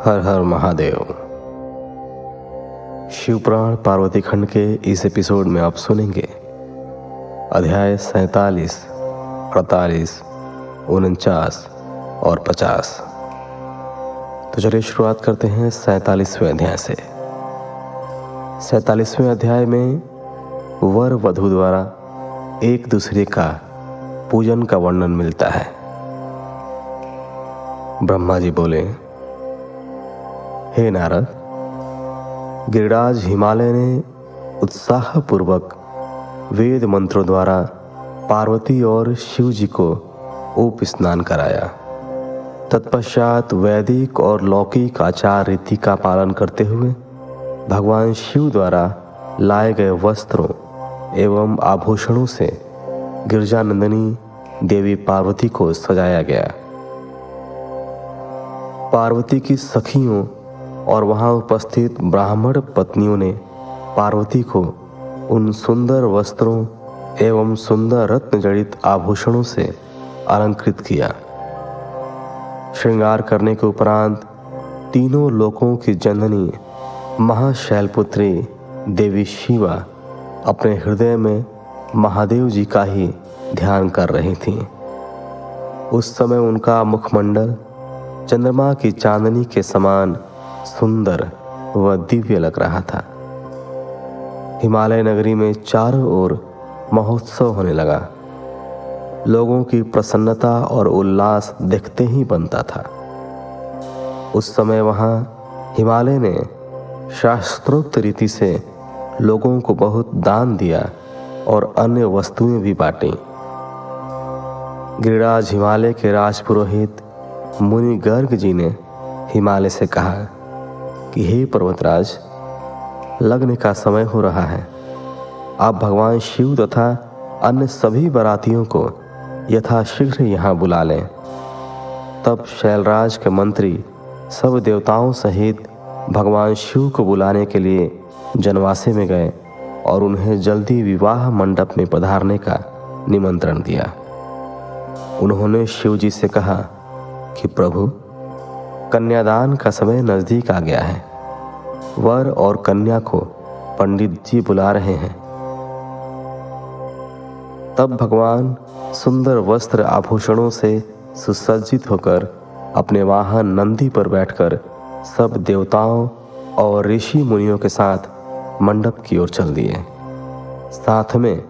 हर हर महादेव। शिवपुराण पार्वती खंड के इस एपिसोड में आप सुनेंगे अध्याय 47, 48, 49 और 50। तो चलिए शुरुआत करते हैं 47वें अध्याय से। 47वें अध्याय में वर वधू द्वारा एक दूसरे का पूजन का वर्णन मिलता है। ब्रह्मा जी बोले, हे नारद, गिरिराज हिमालय ने उत्साहपूर्वक वेद मंत्रों द्वारा पार्वती और शिव जी को उप स्नान कराया। तत्पश्चात वैदिक और लौकिक आचार रीति का पालन करते हुए भगवान शिव द्वारा लाए गए वस्त्रों एवं आभूषणों से गिरजानंदिनी देवी पार्वती को सजाया गया। पार्वती की सखियों और वहां उपस्थित ब्राह्मण पत्नियों ने पार्वती को उन सुंदर वस्त्रों एवं सुंदर रत्न जड़ित आभूषणों से अलंकृत किया। श्रृंगार करने के उपरांत तीनों लोकों की जननी महाशैलपुत्री देवी शिवा अपने हृदय में महादेव जी का ही ध्यान कर रही थीं। उस समय उनका मुखमंडल चंद्रमा की चांदनी के समान सुंदर व दिव्य लग रहा था। हिमालय नगरी में चारों ओर महोत्सव होने लगा। लोगों की प्रसन्नता और उल्लास देखते ही बनता था। उस समय वहां हिमालय ने शास्त्रोक्त रीति से लोगों को बहुत दान दिया और अन्य वस्तुएं भी बांटी। गिरिराज हिमालय के राजपुरोहित मुनि गर्ग जी ने हिमालय से कहा कि हे पर्वतराज, लग्न का समय हो रहा है। आप भगवान शिव तथा अन्य सभी बारातियों को यथाशीघ्र यहाँ बुला लें। तब शैलराज के मंत्री सब देवताओं सहित भगवान शिव को बुलाने के लिए जनवासे में गए और उन्हें जल्दी विवाह मंडप में पधारने का निमंत्रण दिया। उन्होंने शिव जी से कहा कि प्रभु, कन्यादान का समय नजदीक आ गया है। वर और कन्या को पंडित जी बुला रहे हैं। तब भगवान सुंदर वस्त्र आभूषणों से सुसज्जित होकर अपने वाहन नंदी पर बैठकर सब देवताओं और ऋषि मुनियों के साथ मंडप की ओर चल दिए। साथ में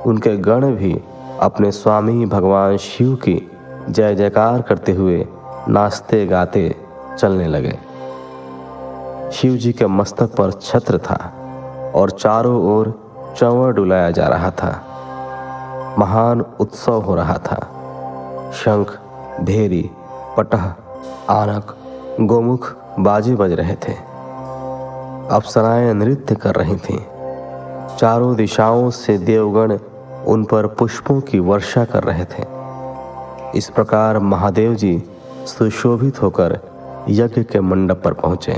उनके गण भी अपने स्वामी भगवान शिव की जय जयकार करते हुए नाचते गाते चलने लगे। शिव जी के मस्तक पर छत्र था और चारों ओर चंवर डुलाया जा रहा था। महान उत्सव हो रहा था। शंख, भेरी, पटह, आनक, गोमुख बाजे बज रहे थे। अप्सराएं नृत्य कर रही थीं। चारों दिशाओं से देवगण उन पर पुष्पों की वर्षा कर रहे थे। इस प्रकार महादेव जी सुशोभित होकर यज्ञ के मंडप पर पहुंचे।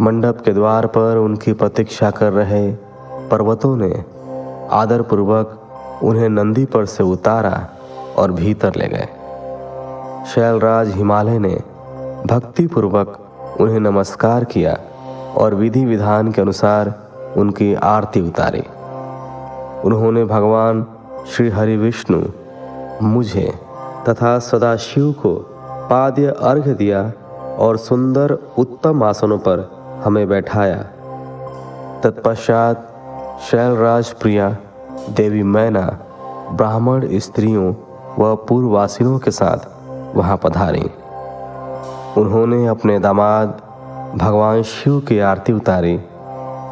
मंडप के द्वार पर उनकी प्रतीक्षा कर रहे पर्वतों ने आदरपूर्वक उन्हें नंदी पर से उतारा और भीतर ले गए। शैलराज हिमालय ने भक्तिपूर्वक उन्हें नमस्कार किया और विधि विधान के अनुसार उनकी आरती उतारी। उन्होंने भगवान श्री हरि विष्णु, मुझे तथा सदाशिव को पाद्य अर्घ्य दिया और सुंदर उत्तम आसनों पर हमें बैठाया। तत्पश्चात शैलराज प्रिया देवी मैना ब्राह्मण स्त्रियों व पूर्ववासियों के साथ वहां पधारी। उन्होंने अपने दामाद भगवान शिव की आरती उतारी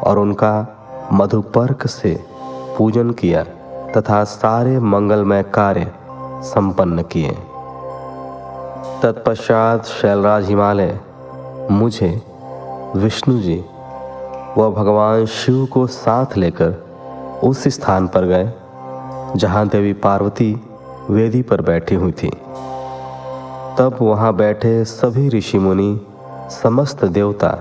और उनका मधुपर्क से पूजन किया तथा सारे मंगलमय कार्य संपन्न किए। तत्पश्चात शैलराज हिमालय मुझे, विष्णु जी व भगवान शिव को साथ लेकर उस स्थान पर गए जहां देवी पार्वती वेदी पर बैठी हुई थी। तब वहां बैठे सभी ऋषि मुनि, समस्त देवता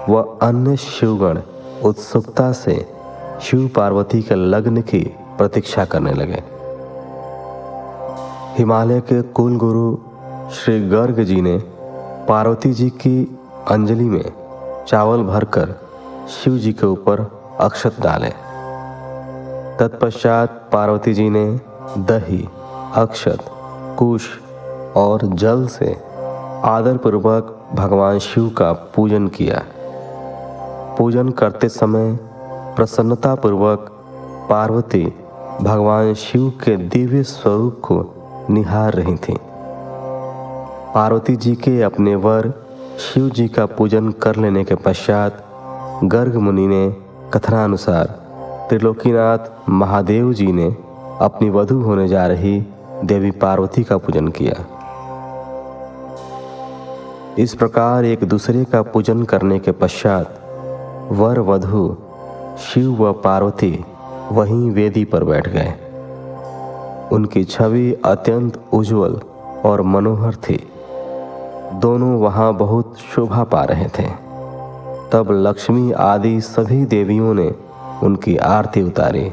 व अन्य शिवगण उत्सुकता से शिव पार्वती के लग्न की प्रतीक्षा करने लगे। हिमालय के कुल गुरु श्री गर्ग जी ने पार्वती जी की अंजलि में चावल भरकर शिव जी के ऊपर अक्षत डाले। तत्पश्चात पार्वती जी ने दही, अक्षत, कुश और जल से आदरपूर्वक भगवान शिव का पूजन किया। पूजन करते समय प्रसन्नतापूर्वक पार्वती भगवान शिव के दिव्य स्वरूप को निहार रही थीं। पार्वती जी के अपने वर शिव जी का पूजन कर लेने के पश्चात गर्ग मुनि ने कथनानुसार त्रिलोकीनाथ महादेव जी ने अपनी वधू होने जा रही देवी पार्वती का पूजन किया। इस प्रकार एक दूसरे का पूजन करने के पश्चात वर वधू शिव व पार्वती वहीं वेदी पर बैठ गए। उनकी छवि अत्यंत उज्जवल और मनोहर थी। दोनों वहां बहुत शोभा पा रहे थे। तब लक्ष्मी आदि सभी देवियों ने उनकी आरती उतारी।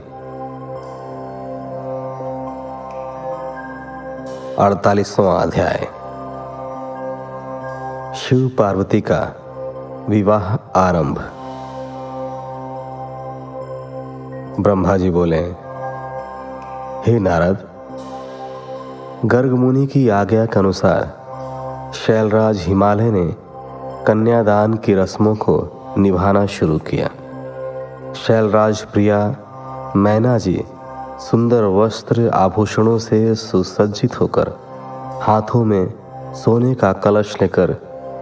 48वां अध्याय। शिव पार्वती का विवाह आरंभ। ब्रह्मा जी बोले, हे नारद, गर्ग मुनि की आज्ञा के अनुसार शैलराज हिमालय ने कन्यादान की रस्मों को निभाना शुरू किया। शैलराज प्रिया मैना जी सुंदर वस्त्र आभूषणों से सुसज्जित होकर हाथों में सोने का कलश लेकर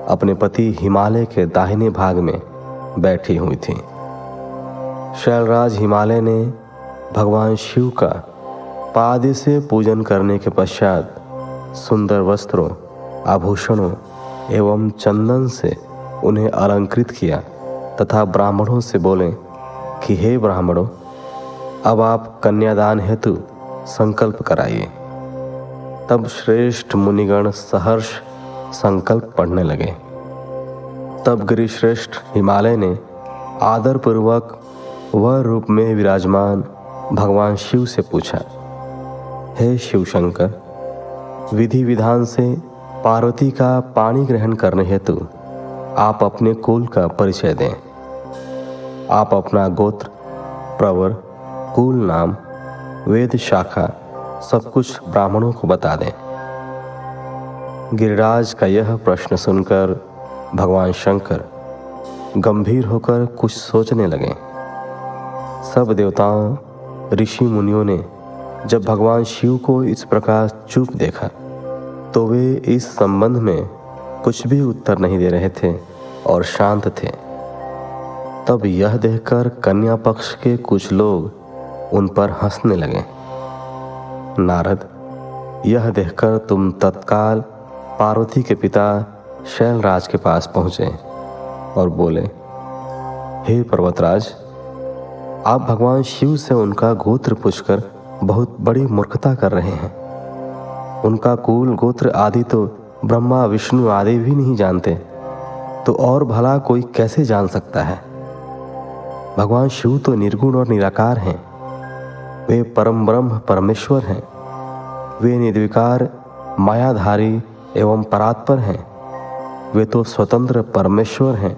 अपने पति हिमालय के दाहिने भाग में बैठी हुई थी। शैलराज हिमालय ने भगवान शिव का पाद से पूजन करने के पश्चात सुंदर वस्त्रों, आभूषणों एवं चंदन से उन्हें अलंकृत किया तथा ब्राह्मणों से बोले कि हे ब्राह्मणों, अब आप कन्यादान हेतु संकल्प कराइए। तब श्रेष्ठ मुनिगण सहर्ष संकल्प पढ़ने लगे। तब गिरिश्रेष्ठ हिमालय ने आदरपूर्वक वह रूप में विराजमान भगवान शिव से पूछा, हे शिव शंकर, विधि विधान से पार्वती का पाणी ग्रहण करने हेतु आप अपने कुल का परिचय दें। आप अपना गोत्र, प्रवर, कुल नाम, वेद शाखा सब कुछ ब्राह्मणों को बता दें। गिरिराज का यह प्रश्न सुनकर भगवान शंकर गंभीर होकर कुछ सोचने लगे। सब देवताओं, ऋषि मुनियों ने जब भगवान शिव को इस प्रकार चुप देखा तो वे इस संबंध में कुछ भी उत्तर नहीं दे रहे थे और शांत थे। तब यह देखकर कन्या पक्ष के कुछ लोग उन पर हंसने लगे। नारद, यह देखकर तुम तत्काल पार्वती के पिता शैलराज के पास पहुंचे और बोले, हे पर्वतराज, आप भगवान शिव से उनका गोत्र पूछकर बहुत बड़ी मूर्खता कर रहे हैं। उनका कुल, गोत्र आदि तो ब्रह्मा, विष्णु आदि भी नहीं जानते, तो और भला कोई कैसे जान सकता है। भगवान शिव तो निर्गुण और निराकार हैं। वे परम ब्रह्म परमेश्वर हैं। वे निर्विकार, मायाधारी एवं परात्पर हैं। वे तो स्वतंत्र परमेश्वर हैं,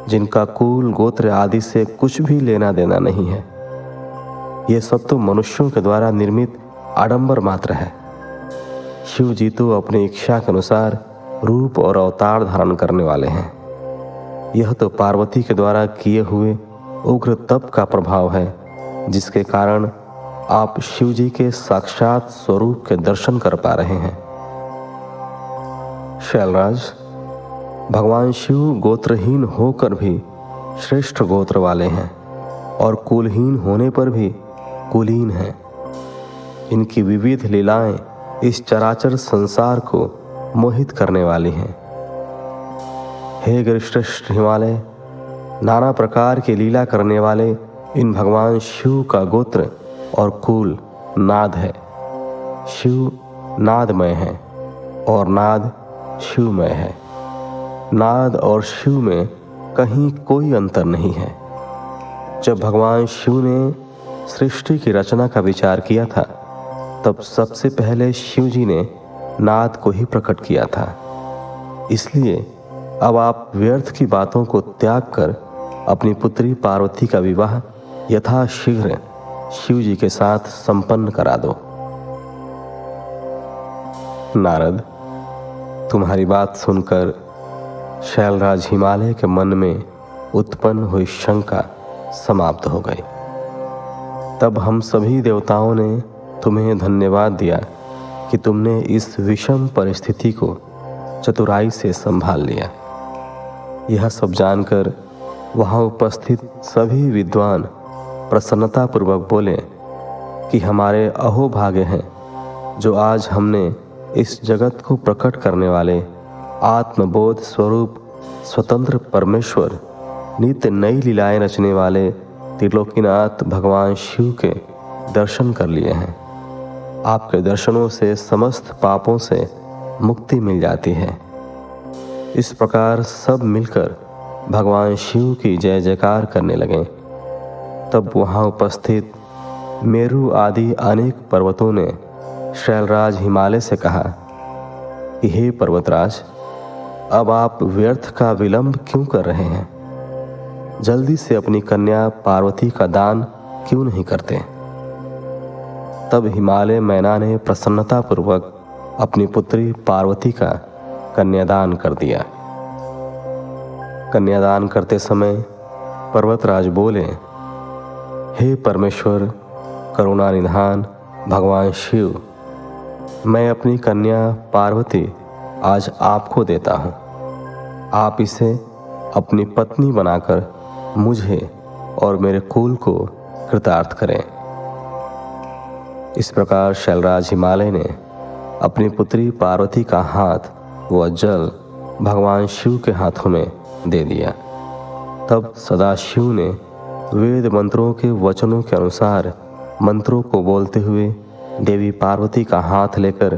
जिनका कुल, गोत्र आदि से कुछ भी लेना देना नहीं है। ये सब तो मनुष्यों के द्वारा निर्मित आडंबर मात्र है। शिव जी तो अपनी इच्छा के अनुसार रूप और अवतार धारण करने वाले हैं। यह तो पार्वती के द्वारा किए हुए उग्र तप का प्रभाव है, जिसके कारण आप शिव जी के साक्षात स्वरूप के दर्शन कर पा रहे हैं। शैलराज, भगवान शिव गोत्रहीन होकर भी श्रेष्ठ गोत्र वाले हैं और कुलहीन होने पर भी कुलीन हैं। इनकी विविध लीलाएं इस चराचर संसार को मोहित करने वाली हैं। हे गिरिश्रेष्ठ हिमालय, नाना प्रकार की लीला करने वाले इन भगवान शिव का गोत्र और कुल नाद है। शिव नादमय है और नाद शिवमय है। नाद और शिव में कहीं कोई अंतर नहीं है। जब भगवान शिव ने सृष्टि की रचना का विचार किया था, तब सबसे पहले शिव जी ने नाद को ही प्रकट किया था। इसलिए अब आप व्यर्थ की बातों को त्याग कर अपनी पुत्री पार्वती का विवाह यथाशीघ्र शिव जी के साथ संपन्न करा दो। नारद, तुम्हारी बात सुनकर शैलराज हिमालय के मन में उत्पन्न हुई शंका समाप्त हो गई। तब हम सभी देवताओं ने तुम्हें धन्यवाद दिया कि तुमने इस विषम परिस्थिति को चतुराई से संभाल लिया। यह सब जानकर वहाँ उपस्थित सभी विद्वान प्रसन्नतापूर्वक बोले कि हमारे अहोभाग्य हैं जो आज हमने इस जगत को प्रकट करने वाले आत्मबोध स्वरूप स्वतंत्र परमेश्वर, नित्य नई लीलाएं रचने वाले त्रिलोकीनाथ भगवान शिव के दर्शन कर लिए हैं। आपके दर्शनों से समस्त पापों से मुक्ति मिल जाती है। इस प्रकार सब मिलकर भगवान शिव की जय जयकार करने लगे। तब वहाँ उपस्थित मेरु आदि अनेक पर्वतों ने शैलराज हिमालय से कहा कि हे पर्वतराज, अब आप व्यर्थ का विलंब क्यों कर रहे हैं? जल्दी से अपनी कन्या पार्वती का दान क्यों नहीं करते? तब हिमालय मैना ने प्रसन्नतापूर्वक अपनी पुत्री पार्वती का कन्यादान कर दिया। कन्यादान करते समय पर्वतराज बोले, हे परमेश्वर करुणा निधान भगवान शिव, मैं अपनी कन्या पार्वती आज आपको देता हूँ। आप इसे अपनी पत्नी बनाकर मुझे और मेरे कुल को कृतार्थ करें। इस प्रकार शैलराज हिमालय ने अपनी पुत्री पार्वती का हाथ व जल भगवान शिव के हाथों में दे दिया। तब सदाशिव ने वेद मंत्रों के वचनों के अनुसार मंत्रों को बोलते हुए देवी पार्वती का हाथ लेकर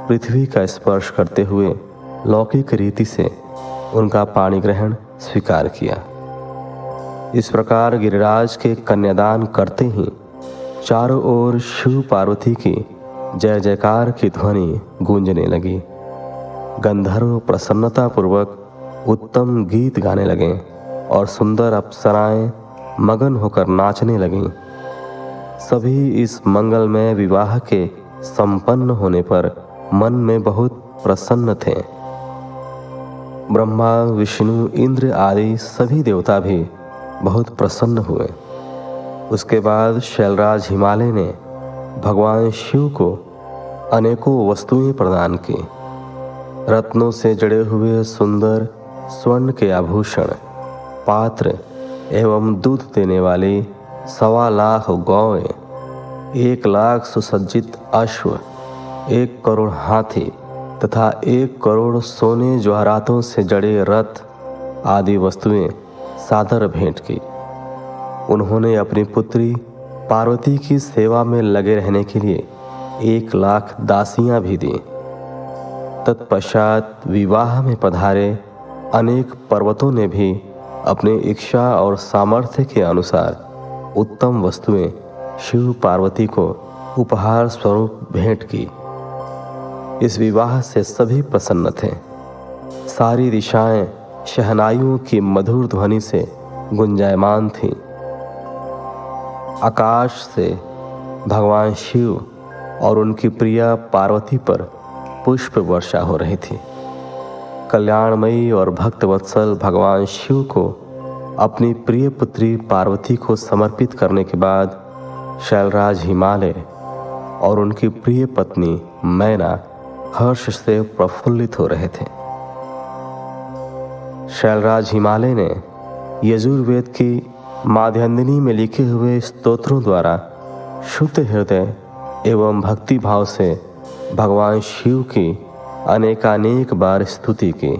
पृथ्वी का स्पर्श करते हुए लौकिक रीति से उनका पाणी ग्रहण स्वीकार किया। इस प्रकार गिरिराज के कन्यादान करते ही चारों ओर शिव पार्वती की जय जयकार की ध्वनि गूंजने लगी। गंधर्व प्रसन्नतापूर्वक उत्तम गीत गाने लगे और सुंदर अप्सराएं मगन होकर नाचने लगीं। सभी इस मंगलमय विवाह के संपन्न होने पर मन में बहुत प्रसन्न थे। ब्रह्मा, विष्णु, इंद्र आदि सभी देवता भी बहुत प्रसन्न हुए। उसके बाद शैलराज हिमालय ने भगवान शिव को अनेकों वस्तुएं प्रदान की। रत्नों से जड़े हुए सुंदर स्वर्ण के आभूषण, पात्र एवं दूध देने वाली 1.25 लाख गौएं, 1 लाख सुसज्जित अश्व, 1 करोड़ हाथी तथा 1 करोड़ सोने जवाहरातों से जड़े रथ आदि वस्तुएं सादर भेंट की। उन्होंने अपनी पुत्री पार्वती की सेवा में लगे रहने के लिए 1 लाख दासियां भी दी। तत्पश्चात विवाह में पधारे अनेक पर्वतों ने भी अपनी इच्छा और सामर्थ्य के अनुसार उत्तम वस्तुएं शिव पार्वती को उपहार स्वरूप भेंट की। इस विवाह से सभी प्रसन्न थे। सारी दिशाएं शहनाइयों की मधुर ध्वनि से गुंजायमान थीं। आकाश से भगवान शिव और उनकी प्रिया पार्वती पर पुष्प वर्षा हो रही थी। कल्याणमयी और भक्तवत्सल भगवान शिव को अपनी प्रिय पुत्री पार्वती को समर्पित करने के बाद शैलराज हिमालय और उनकी प्रिय पत्नी मैना हर्ष से प्रफुल्लित हो रहे थे। शैलराज हिमालय ने यजुर्वेद की माध्यान्दिनी में लिखे हुए स्तोत्रों द्वारा शुद्ध हृदय एवं भक्ति भाव से भगवान शिव की अनेकानेक बार स्तुति की।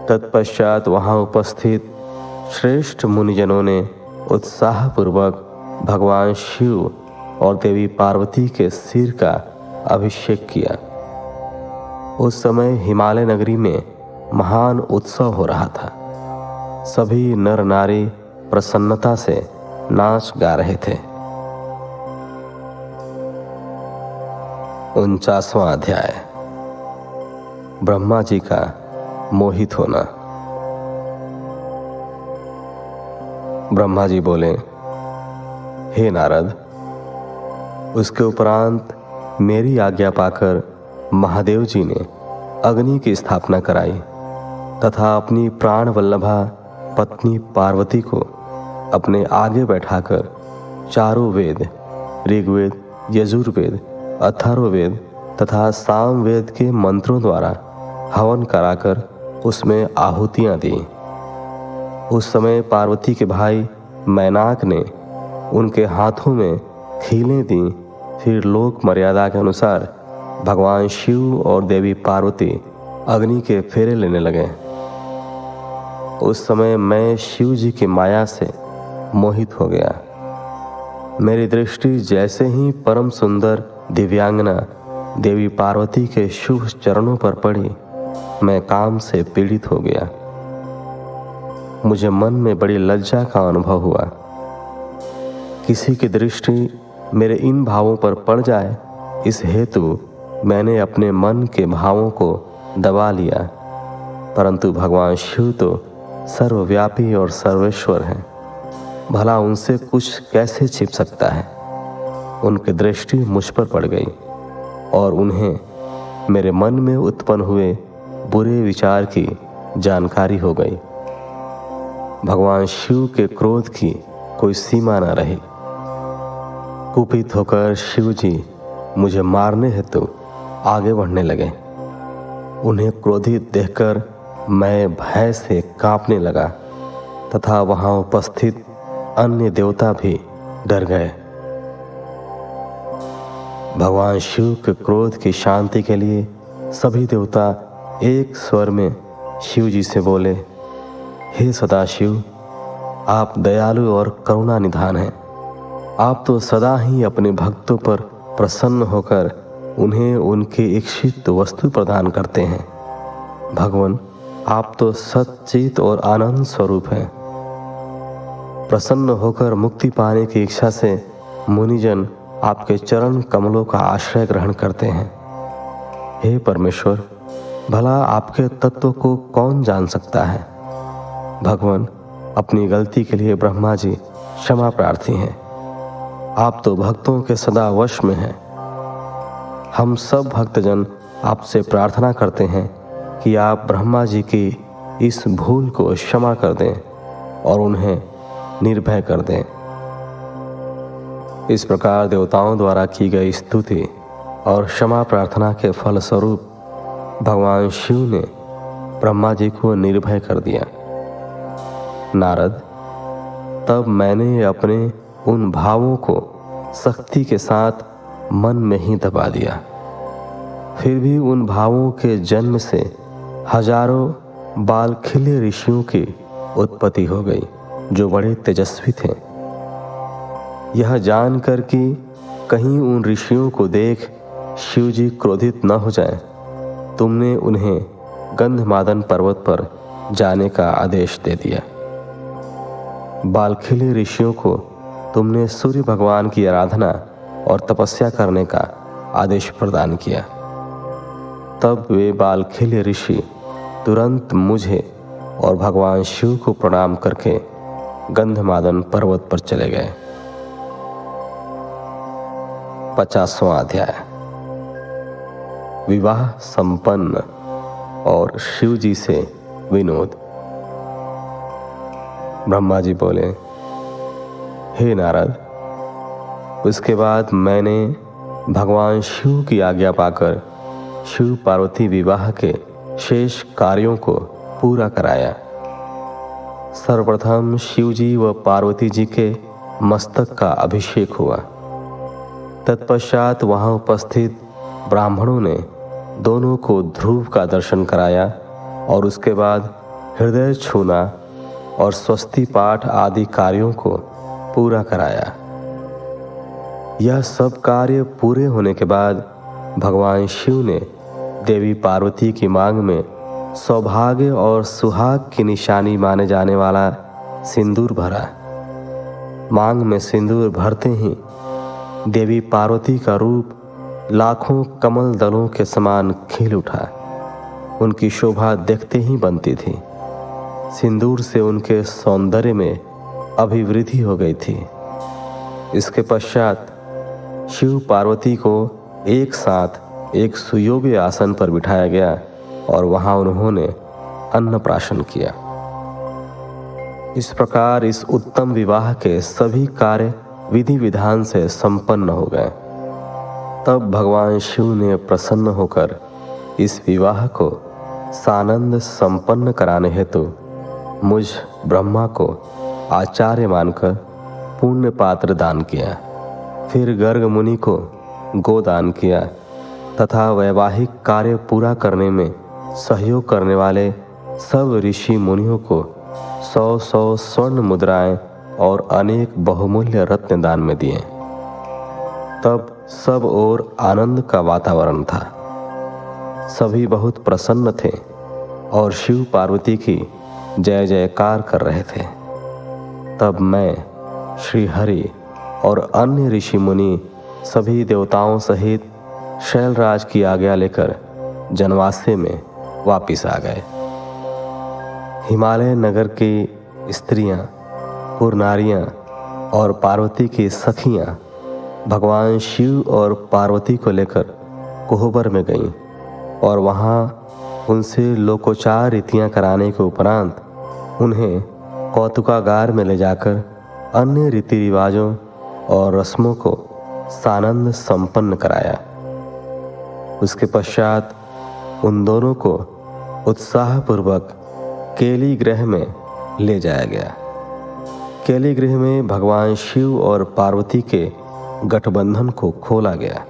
तत्पश्चात वहाँ उपस्थित श्रेष्ठ मुनिजनों ने उत्साहपूर्वक भगवान शिव और देवी पार्वती के सिर का अभिषेक किया। उस समय हिमालय नगरी में महान उत्सव हो रहा था। सभी नर नारी प्रसन्नता से नाच गा रहे थे। 49वां अध्याय। ब्रह्मा जी का मोहित होना। ब्रह्मा जी बोले, हे नारद, उसके उपरांत मेरी आज्ञा पाकर महादेव जी ने अग्नि की स्थापना कराई तथा अपनी प्राण वल्लभा पत्नी पार्वती को अपने आगे बैठाकर चारों वेद, ऋग्वेद, यजुर्वेद, अथर्ववेद तथा सामवेद के मंत्रों द्वारा हवन कराकर उसमें आहुतियां दी। उस समय पार्वती के भाई मैनाक ने उनके हाथों में खीलें दी। फिर लोक मर्यादा के अनुसार भगवान शिव और देवी पार्वती अग्नि के फेरे लेने लगे। उस समय मैं शिव जी की माया से मोहित हो गया। मेरी दृष्टि जैसे ही परम सुंदर दिव्यांगना देवी पार्वती के शुभ चरणों पर पड़ी, मैं काम से पीड़ित हो गया। मुझे मन में बड़ी लज्जा का अनुभव हुआ। किसी की दृष्टि मेरे इन भावों पर पड़ जाए, इस हेतु मैंने अपने मन के भावों को दबा लिया। परंतु भगवान शिव तो सर्वव्यापी और सर्वेश्वर हैं। भला उनसे कुछ कैसे छिप सकता है। उनकी दृष्टि मुझ पर पड़ गई और उन्हें मेरे मन में उत्पन्न हुए बुरे विचार की जानकारी हो गई। भगवान शिव के क्रोध की कोई सीमा न रही। कुपित होकर शिव जी मुझे मारने हेतु आगे बढ़ने लगे। उन्हें क्रोधित देखकर मैं भय से कांपने लगा तथा वहां उपस्थित अन्य देवता भी डर गए। भगवान शिव के क्रोध की शांति के लिए सभी देवता एक स्वर में शिव जी से बोले, हे सदाशिव, आप दयालु और करुणा निधान हैं। आप तो सदा ही अपने भक्तों पर प्रसन्न होकर उन्हें उनकी इच्छित वस्तु प्रदान करते हैं। भगवान, आप तो सच्चित और आनंद स्वरूप हैं। प्रसन्न होकर मुक्ति पाने की इच्छा से मुनिजन आपके चरण कमलों का आश्रय ग्रहण करते हैं। हे परमेश्वर, भला आपके तत्व को कौन जान सकता है। भगवान, अपनी गलती के लिए ब्रह्मा जी क्षमा प्रार्थी हैं। आप तो भक्तों के सदा वश में हैं। हम सब भक्तजन आपसे प्रार्थना करते हैं कि आप ब्रह्मा जी की इस भूल को क्षमा कर दें और उन्हें निर्भय कर दें। इस प्रकार देवताओं द्वारा की गई स्तुति और क्षमा प्रार्थना के फलस्वरूप भगवान शिव ने ब्रह्मा जी को निर्भय कर दिया। नारद, तब मैंने अपने उन भावों को शक्ति के साथ मन में ही दबा दिया। फिर भी उन भावों के जन्म से हजारों बाल खिले ऋषियों की उत्पत्ति हो गई, जो बड़े तेजस्वी थे। यह जानकर कि कहीं उन ऋषियों को देख शिव जी क्रोधित न हो जाए, तुमने उन्हें गंधमादन पर्वत पर जाने का आदेश दे दिया। बालखिले ऋषियों को तुमने सूर्य भगवान की आराधना और तपस्या करने का आदेश प्रदान किया। तब वे बालखिले ऋषि तुरंत मुझे और भगवान शिव को प्रणाम करके गंधमादन पर्वत पर चले गए। 50वां अध्याय। विवाह संपन्न और शिव जी से विनोद। ब्रह्मा जी बोले, हे नारद, उसके बाद मैंने भगवान शिव की आज्ञा पाकर शिव पार्वती विवाह के शेष कार्यों को पूरा कराया। सर्वप्रथम शिव जी व पार्वती जी के मस्तक का अभिषेक हुआ। तत्पश्चात वहां उपस्थित ब्राह्मणों ने दोनों को ध्रुव का दर्शन कराया और उसके बाद हृदय छूना और स्वस्ति पाठ आदि कार्यों को पूरा कराया। यह सब कार्य पूरे होने के बाद भगवान शिव ने देवी पार्वती की मांग में सौभाग्य और सुहाग की निशानी माने जाने वाला सिंदूर भरा। मांग में सिंदूर भरते ही देवी पार्वती का रूप लाखों कमल दलों के समान खिल उठा। उनकी शोभा देखते ही बनती थी। सिंदूर से उनके सौंदर्य में अभिवृद्धि हो गई थी। इसके पश्चात शिव पार्वती को एक साथ एक सुयोग्य आसन पर बिठाया गया और वहां उन्होंने अन्नप्राशन किया। इस प्रकार इस उत्तम विवाह के सभी कार्य विधि विधान से संपन्न हो गए। तब भगवान शिव ने प्रसन्न होकर इस विवाह को सानंद संपन्न कराने हेतु मुझ ब्रह्मा को आचार्य मानकर पुण्य पात्र दान किया। फिर गर्ग मुनि को गोदान किया तथा वैवाहिक कार्य पूरा करने में सहयोग करने वाले सब ऋषि मुनियों को 100 स्वर्ण मुद्राएं और अनेक बहुमूल्य रत्न दान में दिए। तब सब ओर आनंद का वातावरण था। सभी बहुत प्रसन्न थे और शिव पार्वती की जय जयकार कर रहे थे। तब मैं, श्री हरि और अन्य ऋषि मुनि सभी देवताओं सहित शैलराज की आज्ञा लेकर जनवासे में वापिस आ गए। हिमालय नगर की स्त्रियां, पुरनारियां और पार्वती की सखियां भगवान शिव और पार्वती को लेकर कोहबर में गईं और वहां उनसे लोकोचार रीतियां कराने के उपरांत उन्हें कौतुकागार में ले जाकर अन्य रीति रिवाजों और रस्मों को सानंद संपन्न कराया। उसके पश्चात उन दोनों को उत्साहपूर्वक केली गृह में ले जाया गया। केली गृह में भगवान शिव और पार्वती के गठबंधन को खोला गया।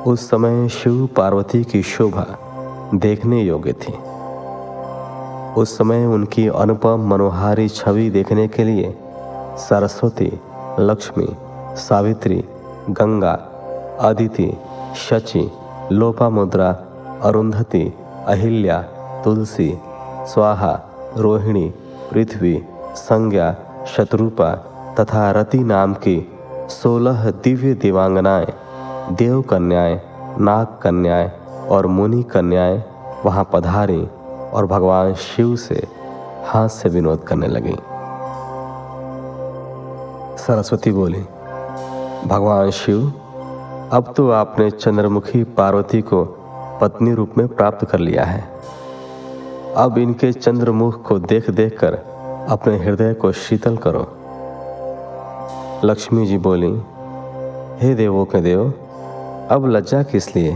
उस समय शिव पार्वती की शोभा देखने योग्य थी। उस समय उनकी अनुपम मनोहारी छवि देखने के लिए सरस्वती, लक्ष्मी, सावित्री, गंगा, अदिति, शची, लोपामुद्रा, अरुंधति, अहिल्या, तुलसी, स्वाहा, रोहिणी, पृथ्वी, संज्ञा, शत्रुपा तथा रति नाम की 16 दिव्य दिवांगनाएं, देव कन्याएं, नाग कन्याएं और मुनि कन्याएं वहां पधारी और भगवान शिव से हास्य विनोद करने लगी। सरस्वती बोली, भगवान शिव, अब तो आपने चंद्रमुखी पार्वती को पत्नी रूप में प्राप्त कर लिया है। अब इनके चंद्रमुख को देख देख कर अपने हृदय को शीतल करो। लक्ष्मी जी बोली, हे देवों के देव, अब लज्जा किस लिए?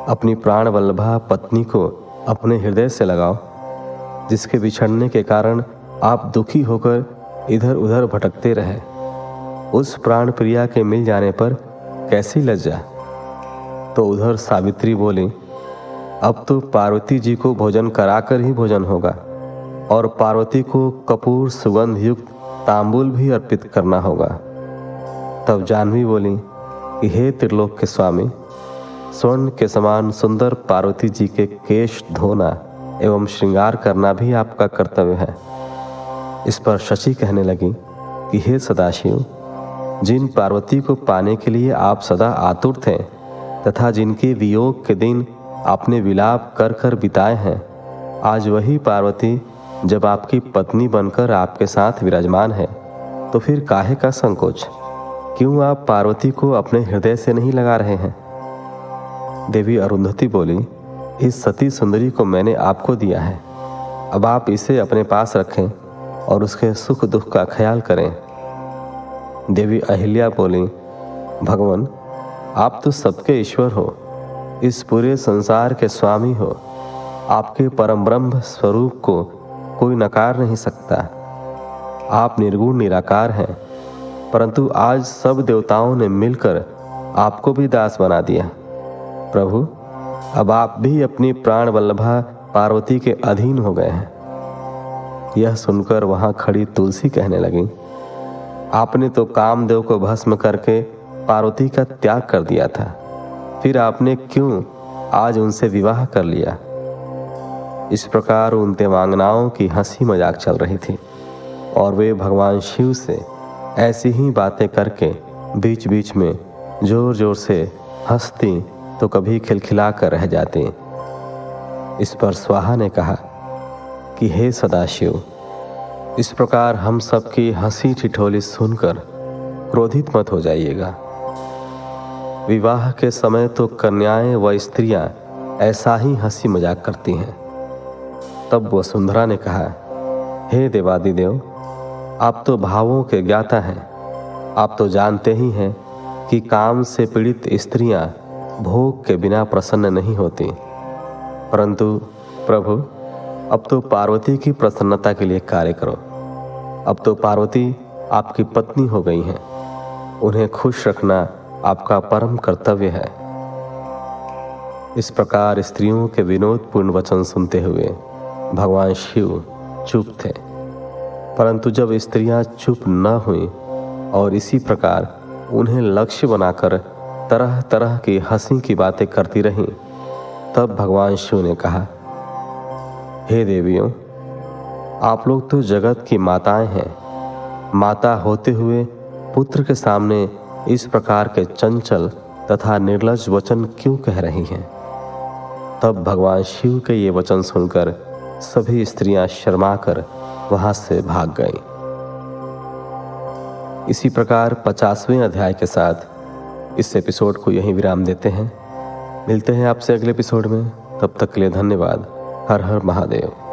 अपनी प्राण वल्लभा पत्नी को अपने हृदय से लगाओ, जिसके बिछड़ने के कारण आप दुखी होकर इधर उधर भटकते रहे। उस प्राण प्रिया के मिल जाने पर कैसी लज्जा? तो उधर सावित्री बोली, अब तो पार्वती जी को भोजन कराकर ही भोजन होगा और पार्वती को कपूर सुगंध युक्त तांबूल भी अर्पित करना होगा। तब जाह्नवी बोली कि हे त्रिलोक के स्वामी, स्वर्ण के समान सुंदर पार्वती जी के केश धोना एवं श्रृंगार करना भी आपका कर्तव्य है। इस पर शची कहने लगी कि हे सदाशिव, जिन पार्वती को पाने के लिए आप सदा आतुर थे तथा जिनके वियोग के दिन आपने विलाप कर कर बिताए हैं, आज वही पार्वती जब आपकी पत्नी बनकर आपके साथ विराजमान है, तो फिर काहे का संकोच? क्यों आप पार्वती को अपने हृदय से नहीं लगा रहे हैं? देवी अरुंधति बोली, इस सती सुंदरी को मैंने आपको दिया है, अब आप इसे अपने पास रखें और उसके सुख दुख का ख्याल करें। देवी अहिल्या बोली, भगवान, आप तो सबके ईश्वर हो, इस पूरे संसार के स्वामी हो। आपके परम ब्रह्म स्वरूप को कोई नकार नहीं सकता। आप निर्गुण निराकार हैं, परंतु आज सब देवताओं ने मिलकर आपको भी दास बना दिया। प्रभु, अब आप भी अपनी प्राण वल्लभा पार्वती के अधीन हो गए हैं। यह सुनकर वहां खड़ी तुलसी कहने लगी, आपने तो कामदेव को भस्म करके पार्वती का त्याग कर दिया था, फिर आपने क्यों आज उनसे विवाह कर लिया? इस प्रकार उन देवांगनाओं की हंसी मजाक चल रही थी और वे भगवान शिव से ऐसी ही बातें करके बीच बीच में जोर जोर से हंसती तो कभी खिलखिला कर रह जाती। इस पर स्वाहा ने कहा कि हे सदाशिव, इस प्रकार हम सबकी हंसी ठिठोली सुनकर क्रोधित मत हो जाइएगा। विवाह के समय तो कन्याएं व स्त्रियां ऐसा ही हंसी मजाक करती हैं। तब वसुंधरा ने कहा, हे देवादिदेव, आप तो भावों के ज्ञाता हैं। आप तो जानते ही हैं कि काम से पीड़ित स्त्रियां भोग के बिना प्रसन्न नहीं होती। परंतु प्रभु, अब तो पार्वती की प्रसन्नता के लिए कार्य करो। अब तो पार्वती आपकी पत्नी हो गई हैं। उन्हें खुश रखना आपका परम कर्तव्य है। इस प्रकार स्त्रियों के विनोदपूर्ण वचन सुनते हुए भगवान शिव चुप थे। परंतु जब स्त्रियां चुप न हुईं और इसी प्रकार उन्हें लक्ष्य बनाकर तरह तरह की हंसी की बातें करती रहीं, तब भगवान शिव ने कहा, हे देवियों, आप लोग तो जगत की माताएं हैं। माता होते हुए पुत्र के सामने इस प्रकार के चंचल तथा निर्लज्ज वचन क्यों कह रही हैं? तब भगवान शिव के ये वचन सुनकर सभी स्त्रियां शर्माकर वहां से भाग गईं। इसी प्रकार 50वें अध्याय के साथ इस एपिसोड को यहीं विराम देते हैं। मिलते हैं आपसे अगले एपिसोड में। तब तक के लिए धन्यवाद। हर हर महादेव।